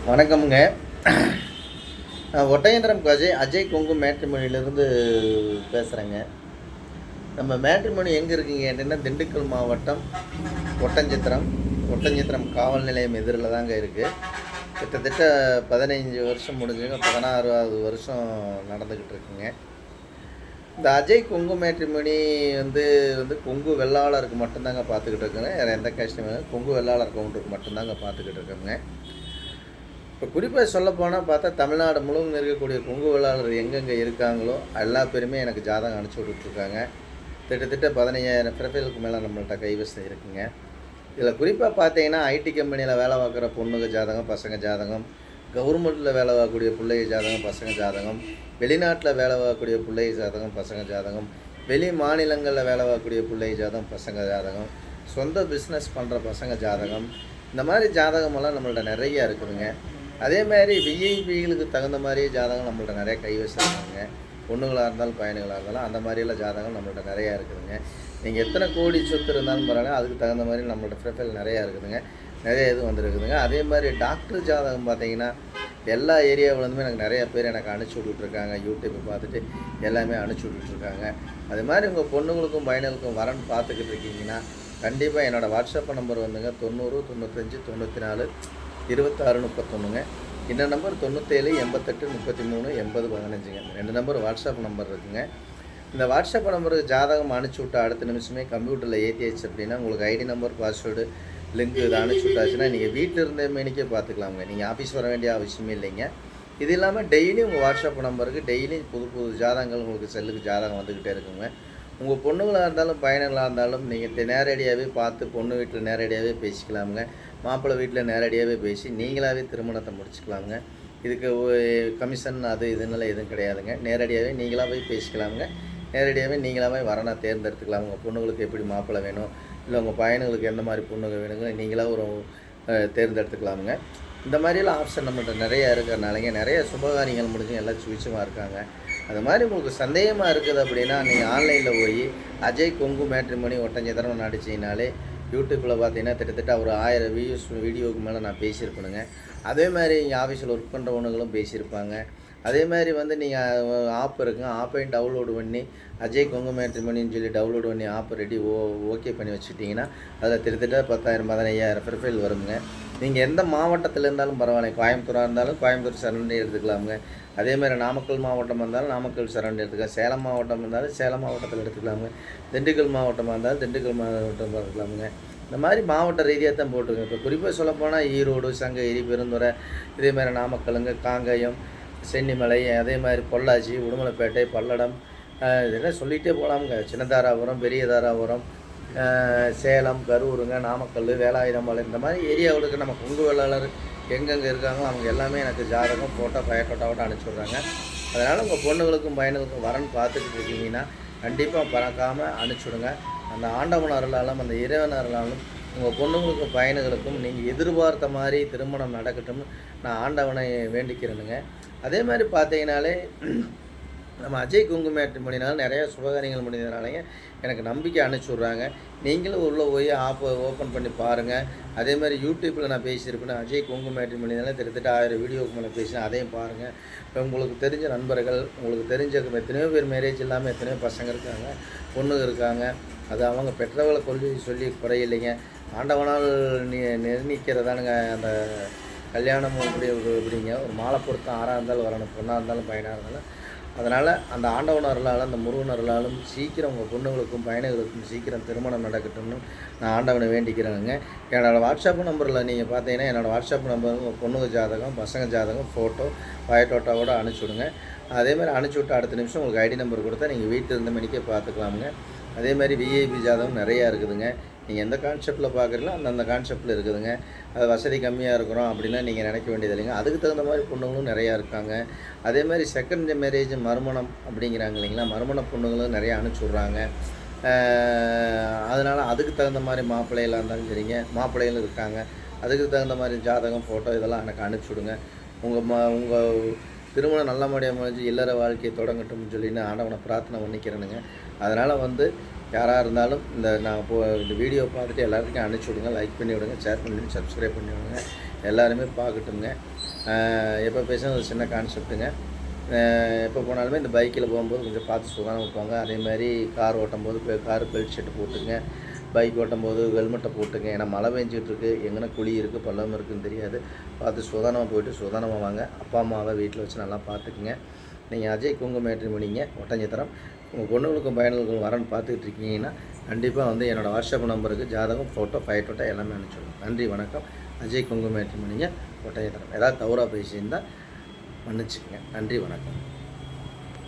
வணக்கம்ங்க. நான் ஒட்டயந்திரம் அஜய் கொங்கு மேட்ரிமோனியிலேருந்து பேசுகிறேங்க. நம்ம மேட்ரிமோனி எங்கே இருக்குங்க கேட்டிங்கன்னா, திண்டுக்கல் மாவட்டம் ஒட்டஞ்சத்திரம் காவல் நிலையம் எதிரில் தாங்க இருக்குது. கிட்டத்தட்ட 15 வருஷம் முடிஞ்சுங்க, 16வது வருஷம் நடந்துக்கிட்டு இருக்குங்க. இந்த அஜய் கொங்கு மேட்ரிமோனி வந்து கொங்கு வெள்ளாளருக்கு மட்டும்தாங்க பார்த்துக்கிட்டு இருக்குங்க. வேறு எந்த கஷ்டமும் கொங்கு வெள்ளாளர் கவுண்டருக்கு மட்டும்தாங்க பார்த்துக்கிட்டு இருக்கோங்க. இப்போ குறிப்பாக சொல்லப்போனால் பார்த்தா, தமிழ்நாடு முழுவதும் இருக்கக்கூடிய கொங்கு வெள்ளாளர் எங்கெங்கே இருக்காங்களோ எல்லா பேருமே எனக்கு ஜாதகம் அனுப்பிச்சி விட்டுட்ருக்காங்க. கிட்டத்தட்ட 15,000 ப்ரொஃபைலுக்கு மேலே நம்மள்ட்ட கைவசம் இருக்குங்க. இதில் குறிப்பாக பார்த்தீங்கன்னா, ஐடி கம்பெனியில் வேலை பார்க்குற பொண்ணுங்க ஜாதகம், பசங்க ஜாதகம், கவர்மெண்ட்டில் வேலை பார்க்கக்கூடிய பிள்ளைங்க ஜாதகம், பசங்க ஜாதகம், வெளிநாட்டில் வேலை பார்க்கக்கூடிய பிள்ளைங்க ஜாதகம், பசங்க ஜாதகம், வெளி மாநிலங்களில் வேலை பார்க்கக்கூடிய பிள்ளைங்க ஜாதகம், பசங்க ஜாதகம், சொந்த பிஸ்னஸ் பண்ணுற பசங்க ஜாதகம், இந்த மாதிரி ஜாதகமெல்லாம் நம்மள்ட்ட நிறையா இருக்குதுங்க. அதேமாதிரி விஐபிகளுக்கு தகுந்த மாதிரி ஜாதகம் நம்மள்ட்ட நிறைய கைவசம் இருக்குதுங்க. பொண்ணுங்களாக இருந்தாலும் பையனுங்களாக இருந்தாலும் அந்த மாதிரியெல்லாம் ஜாதகம் நம்மள்ட்ட நிறையா இருக்குதுங்க. நீங்கள் எத்தனை கோடி சொத்து இருந்தாலும் பரவாயில்ல, அதுக்கு தகுந்த மாதிரி நம்மள்ட்ட ப்ரொஃபைல் நிறையா இருக்குதுங்க. நிறைய இது வந்துருக்குதுங்க. அதே மாதிரி டாக்டர் ஜாதகம் பார்த்தீங்கன்னா, எல்லா ஏரியாவிலேருந்துமே எனக்கு நிறைய பேர் எனக்கு அனுப்பிச்சி விட்டுட்ருக்காங்க. யூடியூப்பை பார்த்துட்டு எல்லாமே அனுப்பிச்சி விட்டுட்ருக்காங்க. அது மாதிரி உங்கள் பொண்ணுங்களுக்கும் பையனுக்கும் வரன்னு பார்த்துக்கிட்டு இருக்கீங்கன்னா, கண்டிப்பாக என்னோடய வாட்ஸ்அப் நம்பர் வந்துங்க 90 95 94 26 31ங்க. இந்த நம்பர் 97 88 33 80 15ங்க. 2 நம்பர் வாட்ஸ்அப் நம்பர் இருக்குங்க. இந்த வாட்ஸ்அப் நம்பருக்கு ஜாதகம் அனுப்பிச்சி விட்டு அடுத்த நிமிஷமே கம்ப்யூட்டரில் ஏற்றியாச்சு அப்படின்னா, உங்களுக்கு ஐடி நம்பர், பாஸ்வேர்டு, லிங்க் இதை அனுப்பிச்சி விட்டாச்சுன்னா நீங்கள் வீட்டில் இருந்தே மேனிக்கே பார்த்துக்கலாமுங்க. நீங்கள் ஆஃபீஸ் வர வேண்டிய அவசியமே இல்லைங்க. இது இல்லாமல் டெய்லி உங்கள் வாட்ஸ்அப் நம்பருக்கு டெய்லி புது ஜாதகங்கள் உங்களுக்கு செல்லுக்கு ஜாதகம் வந்துக்கிட்டே இருக்குங்க. உங்கள் பொண்ணுங்களாக இருந்தாலும் பையனுங்களாக இருந்தாலும் நீங்கள் நேரடியாகவே பார்த்து பொண்ணு வீட்டில் நேரடியாகவே பேசிக்கலாமுங்க. மாப்பிள்ளை வீட்டில் நேரடியாகவே பேசி நீங்களாகவே திருமணத்தை முடிச்சுக்கலாமுங்க. இதுக்கு கமிஷன் அது இதனால எதுவும் கிடையாதுங்க. நேரடியாகவே நீங்களாக போய் பேசிக்கலாமுங்க. நேரடியாகவே நீங்களாகவே வரனா தேர்ந்தெடுத்துக்கலாம். உங்கள் பொண்ணுங்களுக்கு எப்படி மாப்பிள்ளை வேணும், இல்லை உங்கள் பையனுங்களுக்கு எந்த மாதிரி பொண்ணுங்க வேணுங்க நீங்களாக ஒரு தேர்ந்தெடுத்துக்கலாமுங்க. இந்த மாதிரியெல்லாம் ஆப்ஷன் நம்மள்கிட்ட நிறையா இருக்கிறனாலங்க நிறைய சுபகாரியங்கள் முடிஞ்சு எல்லாம் சுவிச்சமாக இருக்காங்க. அது மாதிரி உங்களுக்கு சந்தேகமாக இருக்குது அப்படின்னா, நீங்கள் ஆன்லைனில் போய் அஜய் கொங்கு மேட்ரிமோனி ஒட்டஞ்சத்திரம் அடிச்சிங்கனாலே யூடியூப்பில் பார்த்தீங்கன்னா கிட்டத்தட்ட ஒரு 1000 வீடியோவுக்கு மேலே நான் பேசியிருப்பேனுங்க. அதே மாதிரி இங்கே ஆஃபீஸில் ஒர்க் பண்ணுறவனுங்களும் பேசியிருப்பாங்க. அதே மாதிரி நீங்கள் ஆப் இருக்குங்க, ஆப்பையும் டவுன்லோடு பண்ணி அஜய் கொங்கு மேட்ரிமோனின்னு சொல்லி டவுன்லோடு பண்ணி ஆப் ரெடி ஓகே பண்ணி வச்சுட்டிங்கன்னா அதில் கிட்டத்தட்ட 10,000 15,000 ப்ரொஃபைல் வருங்க. நீங்கள் எந்த மாவட்டத்தில் இருந்தாலும் பரவாயில்ல, கோயம்புத்தூராக இருந்தாலும் கோயம்புத்தூர் சரௌண்டிங் எடுத்துக்கலாமுங்க. அதேமாதிரி நாமக்கல் மாவட்டம் இருந்தாலும் நாமக்கல் சரௌண்டிங் எடுத்துக்கலாம். சேலம் மாவட்டம் இருந்தாலும் சேலம் மாவட்டத்தில் எடுத்துக்கலாமுங்க. திண்டுக்கல் மாவட்டமாக இருந்தாலும் திண்டுக்கல் மாவட்டம் எடுத்துக்கலாமுங்க. இந்த மாதிரி மாவட்ட ரீதியாக தான் போட்டுருங்க. இப்போ குறிப்பாக சொல்லப்போனால் ஈரோடு, சங்ககிரி, பெருந்துறை, இதேமாதிரி நாமக்கலுங்க, காங்கயம், சென்னிமலை, அதே மாதிரி பொள்ளாச்சி, உடுமலைப்பேட்டை, பல்லடம், இதெல்லாம் சொல்லிகிட்டே போகலாமுங்க. சின்னதாராபுரம், பெரியதாராபுரம், சேலம், கரூருங்க, நாமக்கல், வேலாயுதமலை, இந்த மாதிரி ஏரியாவுக்கு நம்ம கொங்கு வெள்ளாளர் எங்கெங்கே இருக்காங்களோ அவங்க எல்லாமே எனக்கு ஜாதகம் ஃபோட்டோ பயோட்டோட்டாவோட அனுப்பிச்சி விட்றாங்க. அதனால் உங்கள் பொண்ணுங்களுக்கும் பையனுங்களுக்கும் வரன்னு பார்த்துக்கிட்டு இருக்கீங்கன்னா கண்டிப்பாக பறக்காமல் அனுப்பிச்சுடுங்க. அந்த ஆண்டவன் அருளாலும் அந்த இறைவன் அருளாலும் உங்கள் பொண்ணுங்களுக்கும் பையனுங்களுக்கும் நீங்கள் எதிர்பார்த்த மாதிரி திருமணம் நடக்கட்டும்னு நான் ஆண்டவனை வேண்டிக்கிறேனுங்க. அதே மாதிரி பார்த்தீங்கனாலே நம்ம அஜய் கொங்கு மேட்ரிமோனினால நிறையா சுபகாரியங்கள் முடிஞ்சதுனாலங்க எனக்கு நம்பிக்கை அனுப்பிச்சி விட்றாங்க. நீங்களும் உள்ளே போய் ஆப்பை ஓப்பன் பண்ணி பாருங்கள். அதே மாதிரி யூடியூப்பில் நான் பேசியிருப்பேன். அஜய் கொங்கு மேட்ரிமோனினால கிட்டத்தட்ட 1000 வீடியோவுக்கு மேலே பேசினேன். அதையும் பாருங்கள். இப்போ உங்களுக்கு தெரிஞ்ச நண்பர்கள், உங்களுக்கு தெரிஞ்ச எத்தனையோ பேர் மேரேஜ் இல்லாமல் எத்தனையோ பசங்க இருக்காங்க, பொண்ணுங்க இருக்காங்க. அது அவங்க பெற்றவர்களை சொல்லி குறையில்லைங்க. ஆண்டவனால் நிர்ணயிக்கிறதானுங்க அந்த கல்யாணம் இப்படிங்க. ஒரு மாலை பொருத்தம் ஆறாக இருந்தாலும் வரணும், பொண்ணாக இருந்தாலும் பையனாக இருந்தாலும். அதனால் அந்த ஆண்டவன் அருளாலும் அந்த முருகன் அருளாலும் சீக்கிரம் உங்கள் பொண்ணுங்களுக்கும் பையனுங்களுக்கும் சீக்கிரம் திருமணம் நடக்கட்டும்னு நான் ஆண்டவனை வேண்டிக்கிறேங்க. என்னோடய வாட்ஸ்அப் நம்பரில் நீங்கள் பார்த்தீங்கன்னா என்னோடய வாட்ஸ்அப் நம்பர் உங்கள் பொண்ணுங்க ஜாதகம், பசங்க ஜாதகம், ஃபோட்டோ பயோட்டோட்டாவோட அனுப்பிச்சுடுங்க. அதேமாதிரி அனுப்பிச்சி விட்டு அடுத்த நிமிஷம் உங்களுக்கு ஐடி நம்பர் கொடுத்தா நீங்கள் வீட்டில் இருந்த மணிக்கே பார்த்துக்கலாமுங்க. அதேமாதிரி விஐபி ஜாதகம் நிறையா இருக்குதுங்க. நீங்கள் எந்த கான்செப்டில் பார்க்குறீங்களோ அந்தந்த கான்செப்டில் இருக்குதுங்க. அது வசதி கம்மியாக இருக்கிறோம் அப்படின்னா நீங்கள் நினைக்க வேண்டியது இல்லைங்க. அதுக்கு தகுந்த மாதிரி பொண்ணுங்களும் நிறையா இருக்காங்க. அதேமாதிரி செகண்ட் மேரேஜ் மறுமணம் அப்படிங்கிறாங்க இல்லைங்களா, மறுமண பொண்ணுங்களும் நிறையா அனுப்பிச்சி விட்றாங்க. அதனால் அதுக்கு தகுந்த மாதிரி மாப்பிள்ளைகளாக இருந்தாலும் சரிங்க, மாப்பிள்ளைகளும் இருக்காங்க. அதுக்கு தகுந்த மாதிரி ஜாதகம், ஃபோட்டோ இதெல்லாம் எனக்கு அனுப்பிச்சி விடுங்க. உங்கள் திருமணம் நல்ல முறையாக முடிஞ்சு இல்லற வாழ்க்கையை தொடங்கட்டும்னு சொல்லின்னு ஆண்டவனை பிரார்த்தனை பண்ணிக்கிறேனுங்க. அதனால் யாராக இருந்தாலும் இந்த வீடியோ பார்த்துட்டு எல்லாத்துக்கும் அனுப்பிச்சி விடுங்க. லைக் பண்ணி விடுங்க, ஷேர் பண்ணி விடுங்க, சப்ஸ்கிரைப் பண்ணி விடுங்க. எல்லாருமே பார்க்கட்டுங்க. எப்போ பேசுனா ஒரு சின்ன கான்செப்ட்டுங்க. எப்போ போனாலுமே இந்த பைக்கில் போகும்போது கொஞ்சம் பார்த்து சூதானமாக போங்க. அதே மாதிரி கார் ஓட்டும்போது கார் பெல்ட் ஷர்ட் போட்டுங்க. பைக் ஓட்டும்போது ஹெல்மெட்டை போட்டுங்க. ஏன்னா மழை பெஞ்சிட்ருக்கு, எங்கன்னா குழி இருக்குது பள்ளம் இருக்குதுன்னு தெரியாது. பார்த்து சூதானமாக போயிட்டு சூதானமாக வாங்க. அப்பா அம்மாவை வீட்டில் வச்சு நல்லா பார்த்துக்குங்க. நீங்கள் அஜய் குங்கு மேட்ரிமோனிங்க ஒட்டஞ்சத்திரம். உங்கள் பொண்ணுங்களுக்கும் பையனுங்களுக்கும் வரன்னு பார்த்துக்கிட்டு இருக்கீங்கன்னா கண்டிப்பாக வந்து என்னோடய வாட்ஸ்அப் நம்பருக்கு ஜாதகம், ஃபோட்டோ, பயோட்டோட்டா எல்லாமே அனுப்பிச்சுடுங்க. நன்றி, வணக்கம். அஜய் குங்கு மேட்ரிமோனிங்க ஒட்டஞ்சத்திரம். ஏதாவது தவறாக பேசியிருந்தால் மன்னிச்சுக்கங்க. நன்றி, வணக்கம்.